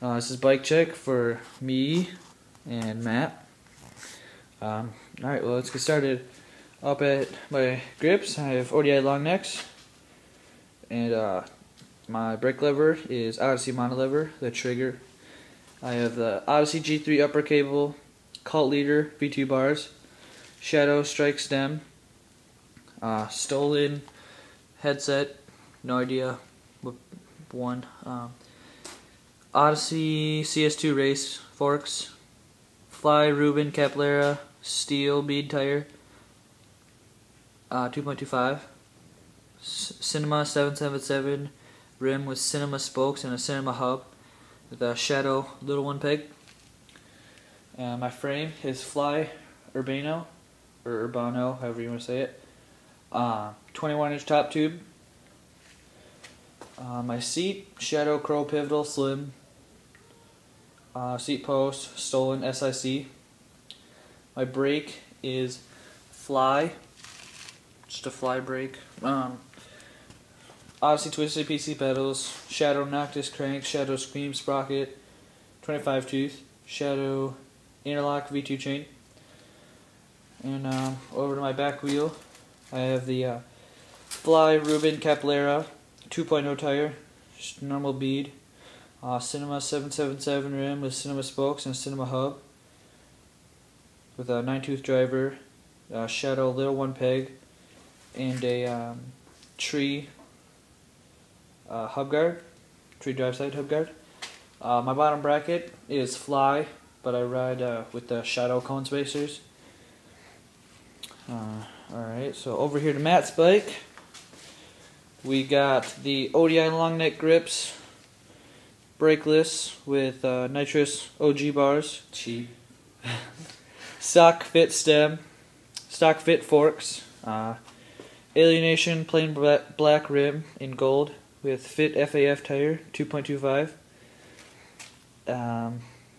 This is bike check for me and Matt. Alright, well, let's get started. Up at my grips, I have ODI long necks, and my brake lever is Odyssey monolever, the trigger. I have the Odyssey G3 upper cable, Cult Leader V2 bars, Shadow strike stem, stolen headset, no idea what one, Odyssey CS2 race forks, Fly Rubin Capoeira steel bead tire, 2.25, Cinema 777 rim with Cinema spokes and a Cinema hub with a Shadow little one peg. My frame is Fly Urbano, or Urbano, however you want to say it. 21-inch top tube. My seat, Shadow Crow Pivotal Slim. Seat post, stolen SIC. My brake is Fly, just a Fly brake. Odyssey Twisted PC pedals, Shadow Noctis crank, Shadow Scream sprocket, 25 tooth, Shadow interlock V2 chain. And over to my back wheel, I have the Fly Rubin Capoeira 2.0 tire, just normal bead, Cinema 777 rim with Cinema spokes and Cinema hub, with a 9-tooth driver, Shadow little one peg, and a tree hub guard, tree drive side hub guard. My bottom bracket is Fly, but I ride with the Shadow cone spacers. Alright, so over here to Matt's bike, we got the ODI long neck grips, brakeless with nitrous OG bars, cheap, stock fit stem, stock fit forks, Alienation plain black rim in gold with fit FAF tire 2.25,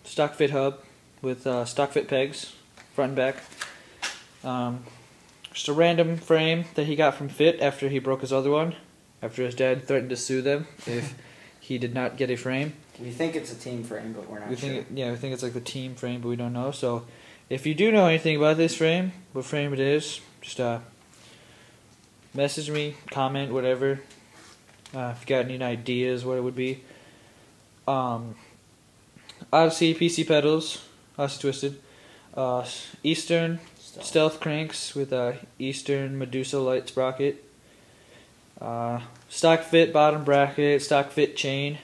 stock fit hub with stock fit pegs front and back. Just a random frame that he got from Fit after he broke his other one, after his dad threatened to sue them if he did not get a frame. We think it's a team frame, but we're not sure. We think it's like the team frame, but we don't know. So if you do know anything about this frame, what frame it is, just message me, comment, whatever. If you got any ideas what it would be. Odyssey PC pedals, Odyssey Twisted. Eastern stealth cranks with a Eastern Medusa light sprocket. Stock fit bottom bracket, stock fit chain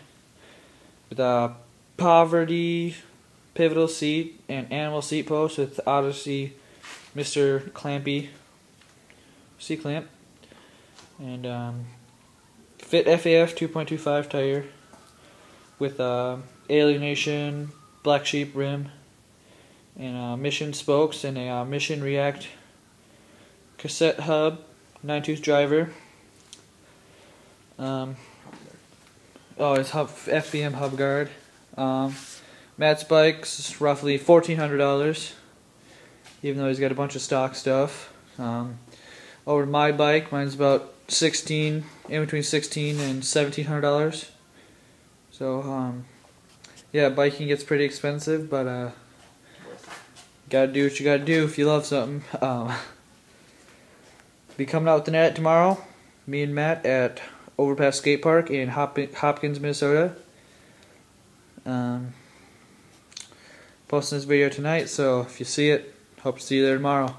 with a Poverty pivotal seat and animal seat post with Odyssey Mr. Clampy seat clamp, and fit FAF 2.25 tire with Alienation Black Sheep rim and Mission spokes and a Mission React cassette hub, 9-tooth driver. It's FBM hub guard. Matt's bike's roughly $1,400, even though he's got a bunch of stock stuff. Over to my bike, mine's about in between $1,600 and $1,700. So yeah, biking gets pretty expensive, but gotta do what you gotta do if you love something. Be coming out with an edit tomorrow, me and Matt at Overpass Skate Park in Hopkins, Minnesota. Posting this video tonight, so if you see it, hope to see you there tomorrow.